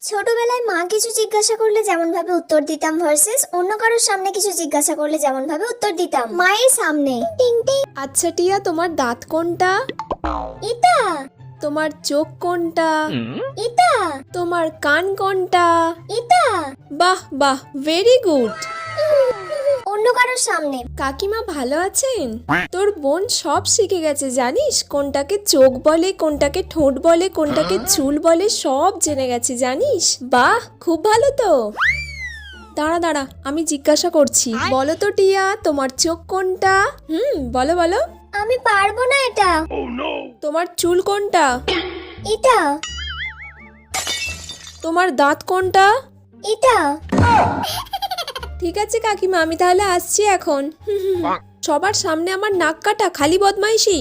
ছোটবেলায় মা কিছু জিজ্ঞাসা করলে যেমন ভাবে উত্তর দিতাম ভার্সেস অন্য কারোর সামনে কিছু জিজ্ঞাসা করলে যেমন ভাবে উত্তর দিতাম। মায়ের সামনে টিং টিং। আচ্ছা টিয়া, তোমার দাঁত কোনটা? ইতা তোমার চোখ কোনটা? ইতা তোমার কান কোনটা? ইতা। বাহ বাহ, ভেরি গুড। অন্য কারোর সামনে। কাকিমা ভালো আছেন? তোর বোন সব শিখে গেছে জানিস, কোনটাকে চোখ বলে, কোনটাকে ঠোঁট বলে, কোনটাকে চুল বলে, সব জেনে গেছে জানিস। বাহ, খুব ভালো তো। দাঁড়া দাঁড়া, আমি জিজ্ঞাসা করছি। বলো তো টিয়া, তোমার চোখ কোনটা? বলো বলো। আমি পারবো না এটা। তোমার চুল কোনটা? এটা তোমার দাঁত কোনটা? এটা। ঠিক আছে কাকিমা, আমি তাহলে আসছি এখন। সবার সামনে আমার নাক কাটা, খালি বদমাইশি।